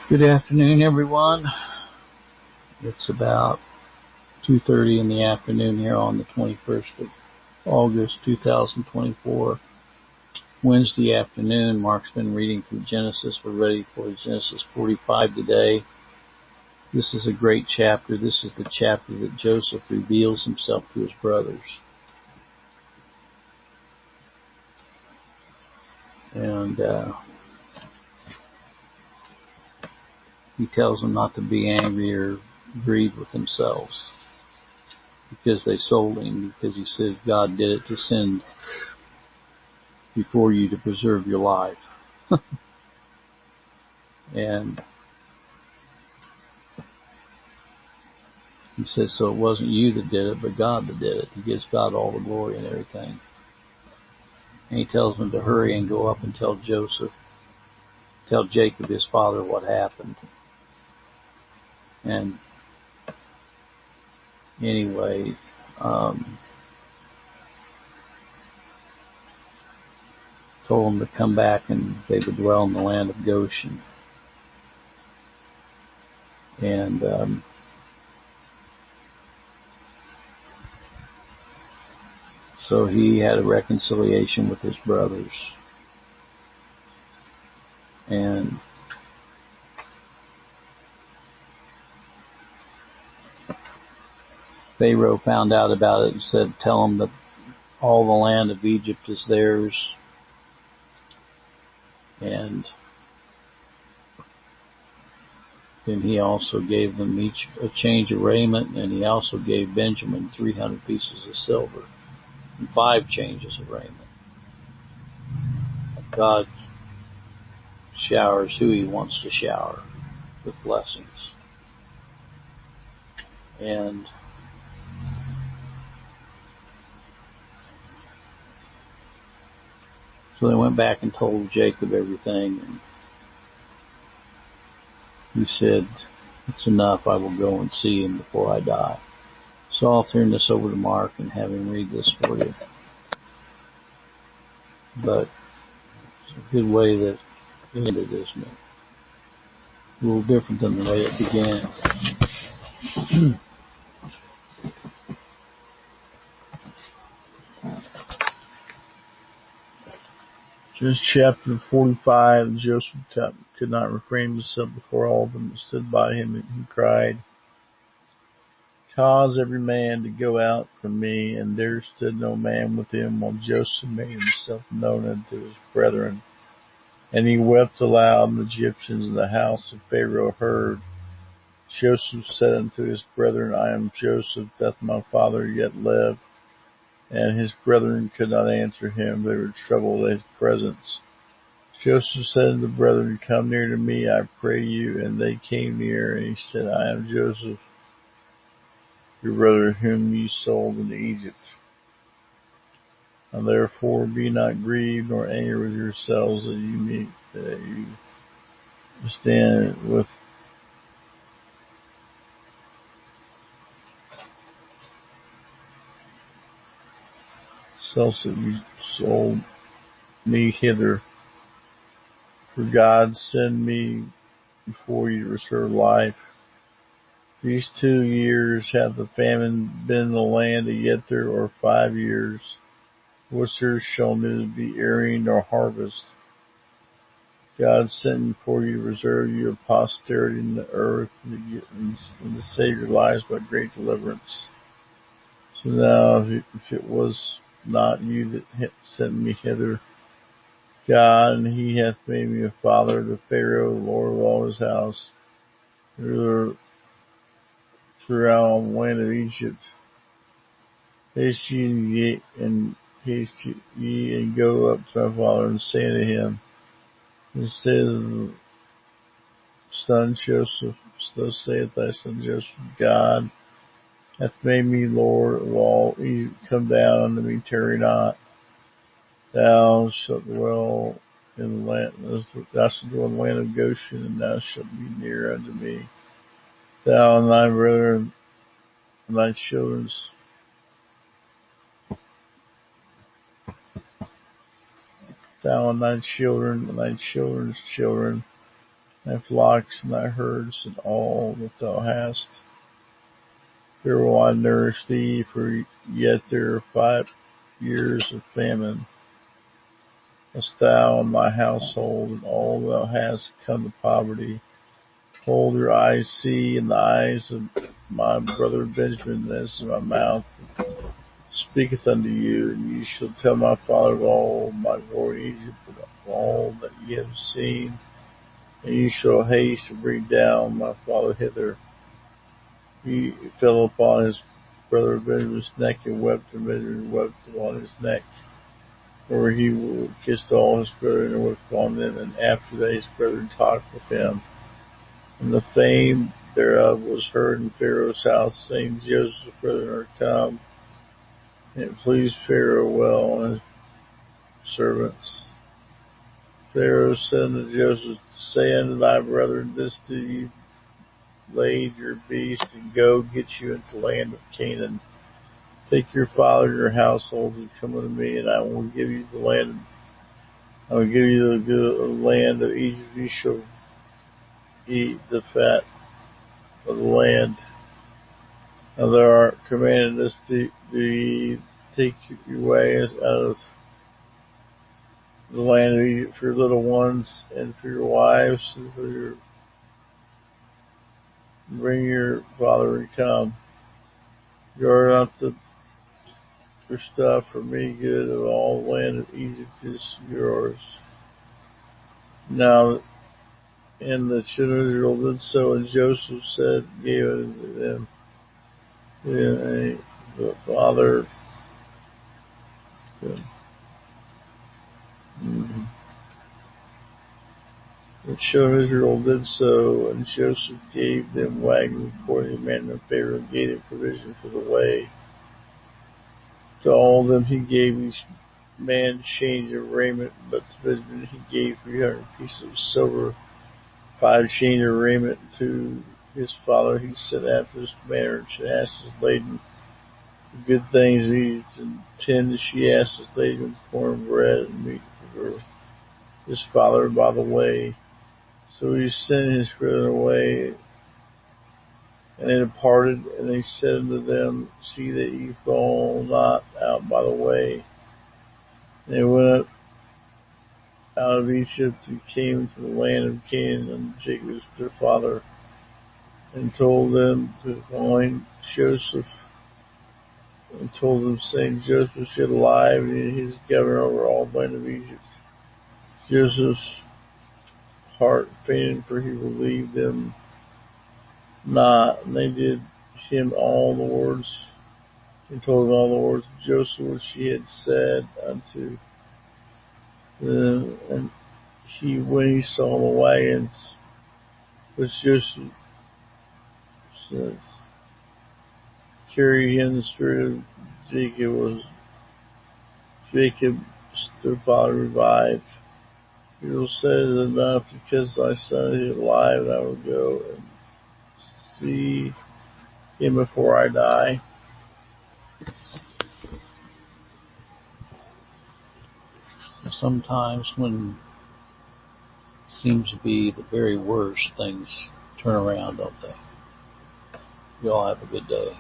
Good afternoon, everyone. It's about 2:30 in the afternoon here on the 21st of August, 2024, Wednesday afternoon. Mark's been reading through Genesis. We're ready for Genesis 45 today. This is a great chapter. This is the chapter that Joseph reveals himself to his brothers. And he tells them not to be angry or grieved with themselves because they sold him, because he says God did it to send before you to preserve your life. And he says, so it wasn't you that did it, but God that did it. He gives God all the glory and everything. And he tells them to hurry and go up and tell Jacob, his father, what happened. And anyway, told them to come back and they would dwell in the land of Goshen. And so he had a reconciliation with his brothers. And Pharaoh found out about it and said, tell them that all the land of Egypt is theirs. And then he also gave them each a change of raiment, and he also gave Benjamin 300 pieces of silver and 5 changes of raiment. God showers who he wants to shower with blessings. And so they went back and told Jacob everything, and he said, it's enough, I will go and see him before I die. So I'll turn this over to Mark and have him read this for you. But it's a good way that it ended, isn't it? A little different than the way it began. Just chapter 45, Joseph could not refrain himself before all of them that stood by him, and he cried, cause every man to go out from me. And there stood no man with him, while Joseph made himself known unto his brethren. And he wept aloud, and the Egyptians in the house of Pharaoh heard. Joseph said unto his brethren, I am Joseph, doth my father yet live? And his brethren could not answer him, they were troubled at his presence. Joseph said unto the brethren, come near to me, I pray you. And they came near, and he said, I am Joseph, your brother, whom ye sold into Egypt. And therefore be not grieved nor angry with yourselves, that you stand with selves that you sold me hither. For God send me before you to restore life. These 2 years hath the famine been in the land of Yether, or 5 years, which there shall neither be airing nor harvest. God sent before you to reserve you a posterity in the earth, and to save your lives by great deliverance. So now, if it was not you that sent me hither, God, and he hath made me a father to Pharaoh, the Lord of all his house, ruler throughout the land of Egypt. Haste ye and go up to my father, and say to him, and say to the son Joseph, so saith thy son Joseph, God hath made me Lord of all Egypt. Come down unto me, tarry not. Thou shalt dwell in the land, thou shalt dwell in the land of Goshen, and thou shalt be near unto me. Thou and thy brethren and thy children's thou and thy children and thy children's children, thy flocks and thy herds, and all that thou hast. There will I nourish thee, for yet there are 5 years of famine. Lest thou and thy household and all thou hast come to poverty. Hold your eyes see, and the eyes of my brother Benjamin, as my mouth speaketh unto you, and ye shall tell my father of all my glory in Egypt, and of all that ye have seen, and ye shall haste to bring down my father hither. He fell upon his brother Benjamin's neck and wept, and Benjamin wept upon his neck. For he kissed all his brethren and wept upon them, and after that his brethren talked with him. And the fame thereof was heard in Pharaoh's house, saying, Joseph's brethren are come. And it pleased Pharaoh well and his servants. Pharaoh said unto Joseph, Say unto thy brethren, This do ye, lade your beast, and go get you into the land of Canaan. Take your father and your household, and come unto me, and I will give you the land. I will give you the land of Egypt. You shall eat the fat of the land. Now thou art commanded this, do ye take your ways out of the land of Egypt for your little ones, and for your wives, and for your bring your father and come. Guard up your stuff for me good of all the land of Egypt is yours. Now, and the children of Israel did so, and Joseph said, gave it unto them. And the father, the children of Israel did so, and Joseph gave them wagons according to the manner of Pharaoh, and gave them provision for the way. To all of them he gave each man change of raiment, but to Benjamin he gave 300 pieces of silver, 5 change of raiment. To his father he said after this manner, and she asses laden with good things of Egypt, and 10 she asses laden with corn, bread, and meat for his father by the way. So he sent his brethren away, and they departed, and they said unto them, See that ye fall not out by the way. And they went up out of Egypt and came into the land of Canaan unto Jacob their father, and told them to find Joseph, and told them, saying, Joseph is yet alive, and he is governor over all the land of Egypt. Joseph's heart fainted, for he believed them not, and they did him all the words, and told him all the words of Joseph which he had said unto them. And he, when he saw the wagons which Joseph says, carry him, the spirit of Jacob their father revived. Israel says, Enough, because thy son is alive, and I will go and see him before I die. Sometimes when it seems to be the very worst, things turn around, don't they? You all have a good day.